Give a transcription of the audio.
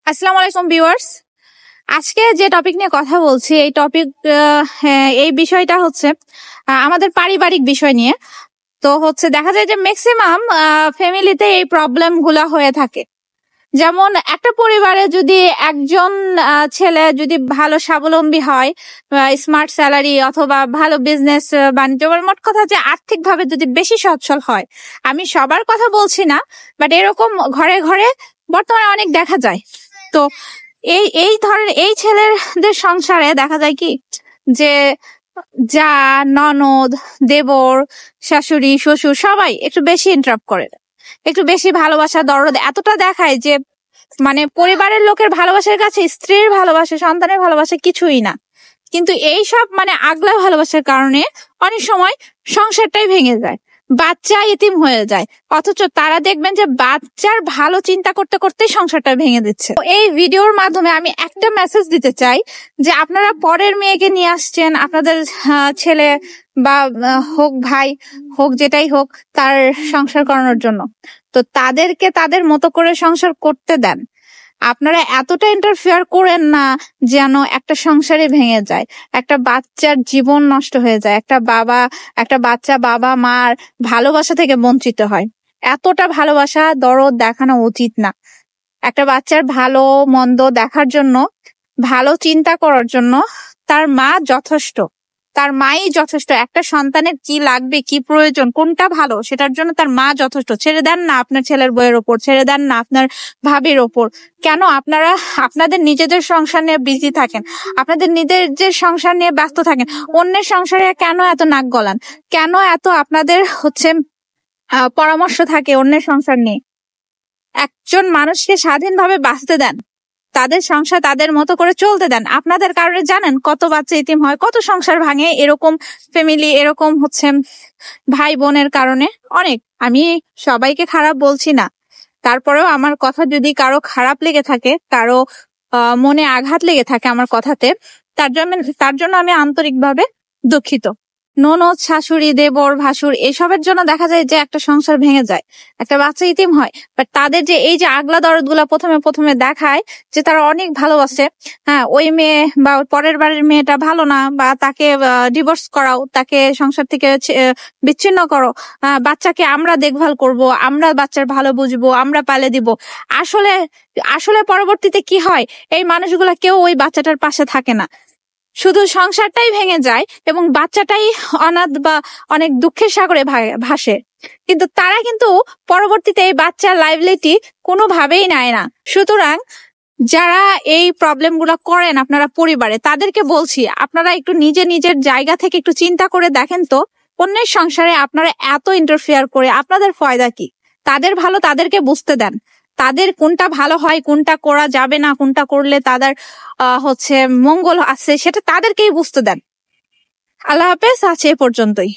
আসসালামু আলাইকুম ভিউয়ার্স। আজকে যে টপিক নিয়ে কথা বলছি এই বিষয়টা হচ্ছে আমাদের পারিবারিক বিষয় নিয়ে। তো দেখা যায় যে ম্যাক্সিমাম ফ্যামিলিতে এই প্রবলেম গুলা হয়ে থাকে। যেমন একটা পরিবারে যদি একজন ছেলে যদি ভালো স্বাবলম্বী হয়, স্মার্ট স্যালারি অথবা ভালো বিজনেস বাণিজ্য, মোট কথা যে আর্থিক ভাবে যদি বেশি সচ্ছল হয়, আমি সবার কথা বলছি না, বাট এরকম ঘরে ঘরে বর্তমানে অনেক দেখা যায়। তো এই ছেলেদের সংসারে দেখা যায় কি যে যা ননদ, দেবর, শাশুড়ি, শ্বশুর সবাই একটু বেশি ইন্টারাপ্ট করে, একটু বেশি ভালোবাসা দরদ এতটা দেখায় যে মানে পরিবারের লোকের ভালোবাসার কাছে স্ত্রীর ভালোবাসা, সন্তানের ভালোবাসা কিছুই না। কিন্তু এই সব আগলা ভালোবাসার কারণে অনেক সময় সংসারটাই ভেঙে যায়, বাচ্চা ইতিম হয়ে যায়, অথচ তারা দেখবেন যে বাচ্চার ভালো চিন্তা করতে করতেই সংসারটা ভেঙে দিচ্ছে। এই ভিডিওর মাধ্যমে আমি একটা মেসেজ দিতে চাই যে আপনারা পরের মেয়েকে নিয়ে আসছেন, আপনাদের ছেলে বা হোক ভাই হোক যেটাই হোক, তার সংসার করানোর জন্য। তো তাদেরকে তাদের মতো করে সংসার করতে দেন। আপনারা এতটা ইন্টারফেয়ার করেন না যেন একটা সংসারে ভেঙে যায়, একটা বাচ্চার জীবন নষ্ট হয়ে যায়, একটা বাচ্চা বাবা মার ভালোবাসা থেকে বঞ্চিত হয়। এতটা ভালোবাসা দরদ দেখানো উচিত না। একটা বাচ্চার ভালো মন্দ দেখার জন্য, ভালো চিন্তা করার জন্য তার মা যথেষ্ট, তার মাই যথেষ্ট। একটা সন্তানের কি লাগবে, কি প্রয়োজন, কোনটা ভালো, সেটার জন্য তার মা যথেষ্ট। ছেড়ে দেন না আপনার ছেলের বইয়ের ওপর, ছেড়ে দেন না আপনার ভাবির ওপর। কেন আপনারা আপনাদের নিজেদের সংসার নিয়ে বিজি থাকেন, আপনাদের নিজেদের সংসার নিয়ে ব্যস্ত থাকেন? অন্যের সংসারে কেন এত নাক গলান? কেন এত আপনাদের পরামর্শ থাকে অন্যের সংসার নিয়ে? একজন মানুষকে স্বাধীনভাবে বাঁচতে দেন, তাদের সংসার তাদের মতো করে চলতে দেন। আপনাদের কারণে জানেন কত বাচ্চা ইতিম হয়, কত সংসার ভাঙে, এরকম ফ্যামিলি, এরকম ভাই বোনের কারণে অনেক। আমি সবাইকে খারাপ বলছি না, তারপরেও আমার কথা যদি কারো খারাপ লেগে থাকে, কারো মনে আঘাত লেগে থাকে আমার কথাতে, তার জন্য আমি আন্তরিকভাবে দুঃখিত। ননদ, শাশুড়ি, দেবর, ভাসুর এসবের জন্য দেখা যায় যে একটা সংসার ভেঙে যায়, একটা বাচ্চা ইতিম হয়। বাট তাদের যে এই যে আগলা দরদ গুলা প্রথমে দেখায় যে তারা অনেক ভালোবাসে, হ্যাঁ, ওই মেয়ে বা পরের বাড়ির মেয়েটা ভালো না, বা তাকে ডিভোর্স করাও, তাকে সংসার থেকে বিচ্ছিন্ন করো, বাচ্চাকে আমরা দেখভাল করব, আমরা বাচ্চার ভালো বুঝবো, আমরা পালে দিব। আসলে আসলে পরবর্তীতে কি হয়, এই মানুষগুলা কেউ ওই বাচ্চাটার পাশে থাকে না, শুধু সংসারটাই ভেঙে যায় এবং বাচ্চাটাই অনাথ বা অনেক দুঃখের সাগরে ভাসে। কিন্তু তারা কিন্তু পরবর্তীতে এই বাচ্চার লাইবিলিটি কোনোভাবেই নেয় না। সুতরাং যারা এই প্রবলেম গুলা করেন আপনারা পরিবারে, তাদেরকে বলছি আপনারা একটু নিজের জায়গা থেকে একটু চিন্তা করে দেখেন তো, অন্যের সংসারে আপনারা এত ইন্টারফেয়ার করে আপনাদের ফায়দা কি? তাদের ভালো তাদেরকে বুঝতে দেন, তাদের কোনটা ভালো হয়, কোনটা করা যাবে না, কোনটা করলে তাদের মঙ্গল আছে, সেটা তাদেরকেই বুঝতে দেন। আল্লাহ হাফেজ, আছে এ পর্যন্তই।